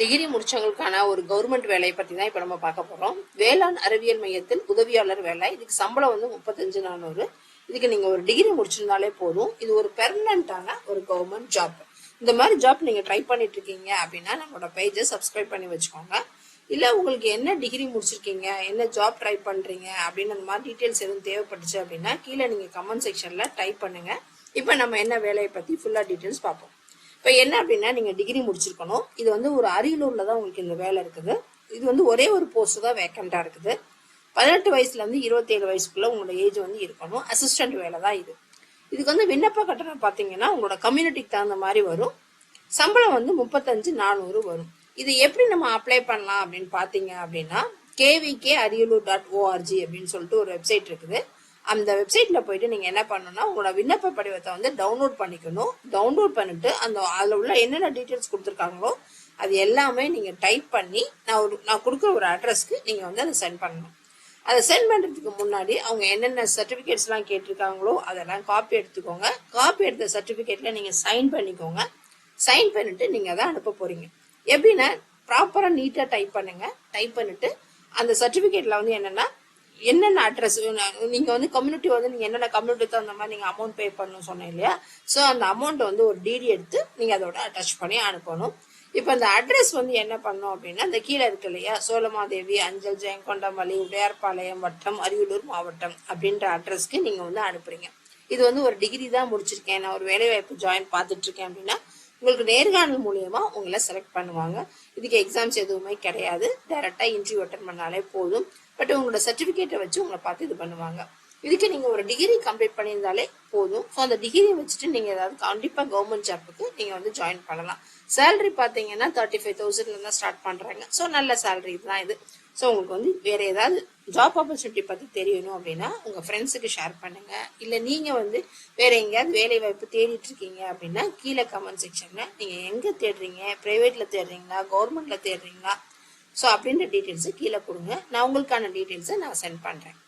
Degree முடிச்சவங்களுக்கான ஒரு government வேலையை பற்றி தான் இப்போ நம்ம பார்க்க போகிறோம். வேளாண் அறிவியல் மையத்தில் உதவியாளர் வேலை. இதுக்கு சம்பளம் வந்து 35,400. இதுக்கு நீங்கள் ஒரு டிகிரி முடிச்சிருந்தாலே போதும். இது ஒரு பெர்மனண்டான ஒரு கவர்மெண்ட் ஜாப். இந்த மாதிரி ஜாப் நீங்கள் ட்ரை பண்ணிட்டு இருக்கீங்க அப்படின்னா நம்மளோட பேஜை சப்ஸ்கிரைப் பண்ணி வச்சுக்கோங்க. இல்லை உங்களுக்கு என்ன டிகிரி முடிச்சிருக்கீங்க, என்ன ஜாப் ட்ரை பண்ணுறீங்க அப்படின்னு அந்த மாதிரி டீட்டெயில்ஸ் எதுவும் தேவைப்பட்டுச்சு அப்படின்னா கீழே நீங்கள் கமெண்ட் செக்ஷனில் டைப் பண்ணுங்கள். இப்போ நம்ம என்ன வேலையை பற்றி ஃபுல்லாக டீட்டெயில்ஸ் பார்ப்போம். இப்போ என்ன அப்படின்னா நீங்கள் டிகிரி முடிச்சிருக்கணும். இது வந்து ஒரு அரியலூரில் தான் உங்களுக்கு இந்த வேலை இருக்குது. இது வந்து ஒரே ஒரு போஸ்ட் தான் வேக்கண்டாக இருக்குது. 18 வயசுலேருந்து 27 வயசுக்குள்ளே உங்களோட ஏஜ் வந்து இருக்கணும். அசிஸ்டன்ட் வேலை தான் இது. இதுக்கு வந்து விண்ணப்ப கட்டணம் பார்த்தீங்கன்னா உங்களோட கம்யூனிட்டிக்கு தகுந்த மாதிரி வரும். சம்பளம் வந்து 35,400 வரும். இது எப்படி நம்ம அப்ளை பண்ணலாம் அப்படின்னு பார்த்தீங்க அப்படின்னா kvkariyalur.org அப்படின்னு சொல்லிட்டு ஒரு வெப்சைட் இருக்குது. அந்த வெப்சைட்ல போயிட்டு நீங்க என்ன பண்ணணும்னா உங்களோட விண்ணப்ப படிவத்தை வந்து டவுன்லோட் பண்ணிக்கணும். டவுன்லோட் பண்ணிட்டு அதுல உள்ள என்னென்ன டீட்டெயில்ஸ் கொடுத்துருக்காங்களோ அது எல்லாமே நீங்க டைப் பண்ணி நான் கொடுக்குற ஒரு அட்ரஸ்க்கு நீங்க வந்து அதை சென்ட் பண்ணணும். அதை சென்ட் பண்றதுக்கு முன்னாடி அவங்க என்னென்ன சர்டிபிகேட்ஸ் எல்லாம் கேட்டிருக்காங்களோ அதெல்லாம் காப்பி எடுத்துக்கோங்க. காப்பி எடுத்த சர்டிபிகேட்ல நீங்க சைன் பண்ணிக்கோங்க. சைன் பண்ணிட்டு நீங்க அதை அனுப்ப போறீங்க. எப்படின்னா ப்ராப்பரா நீட்டா டைப் பண்ணுங்க. டைப் பண்ணிட்டு அந்த சர்டிபிகேட்ல வந்து என்னென்ன அட்ரஸ் நீங்க வந்து கம்யூனிட்டி வந்து நீங்க என்னென்ன கம்யூனிட்டி தகுந்த மாதிரி நீங்க அமௌண்ட் பே பண்ணணும் சொன்னேன் இல்லையா? ஸோ அந்த அமௌண்ட் வந்து ஒரு டிடி எடுத்து நீங்க அதோட அட்டாச் பண்ணி அனுப்பணும். இப்போ அந்த அட்ரஸ் வந்து என்ன பண்ணும் அப்படின்னா இந்த கீழே இருக்கு இல்லையா, சோழமாதேவி, அஞ்சல், ஜெயங்கொண்டமல்லி, உடையார்பாளையம் வட்டம், அரியலூர் மாவட்டம் அப்படின்ற அட்ரஸ்க்கு நீங்க வந்து அனுப்புறீங்க. இது வந்து ஒரு டிகிரி தான் முடிச்சிருக்கேன், நான் ஒரு வேலைவாய்ப்பு ஜாயின் பார்த்துட்டு இருக்கேன் அப்படின்னா உங்களுக்கு நேர்காணல் மூலியமா உங்களை செலக்ட் பண்ணுவாங்க. இதுக்கு எக்ஸாம்ஸ் எதுவுமே கிடையாது. டைரக்டா இன்டர்வியூ அட்டன் பண்ணாலே போதும். பட் உங்களோட சர்டிபிகேட்டை வச்சு உங்களை பார்த்து இது பண்ணுவாங்க. இதுக்கு நீங்க ஒரு டிகிரி கம்ப்ளீட் பண்ணியிருந்தாலே போதும். ஸோ அந்த டிகிரியை வச்சுட்டு நீங்க ஏதாவது கண்டிப்பா கவர்மெண்ட் ஜாப்புக்கு நீங்க வந்து ஜாயின் பண்ணலாம். சேலரி பாத்தீங்கன்னா 35,000 தான் ஸ்டார்ட் பண்றாங்க. ஸோ நல்ல சேலரி தான் இது. ஸோ உங்களுக்கு வந்து வேற ஏதாவது ஜாப் ஆப்பர்ச்சுனிட்டி பத்தி தெரியணும் அப்படின்னா உங்க ஃப்ரெண்ட்ஸுக்கு ஷேர் பண்ணுங்க. இல்ல நீங்க வந்து வேற எங்கேயாவது வேலை வாய்ப்பு தேடிட்டு இருக்கீங்க அப்படின்னா கீழே கமெண்ட் செக்ஷன்ல நீங்க எங்க தேடுறீங்க, பிரைவேட்ல தேடுறீங்களா, கவர்மெண்ட்ல தேடுறீங்களா, ஸோ அப்படின்ற டீட்டெயில்ஸை கீழே கொடுங்க. நான் உங்களுக்கான டீட்டெயில்ஸை நான் சென்ட் பண்றேன்.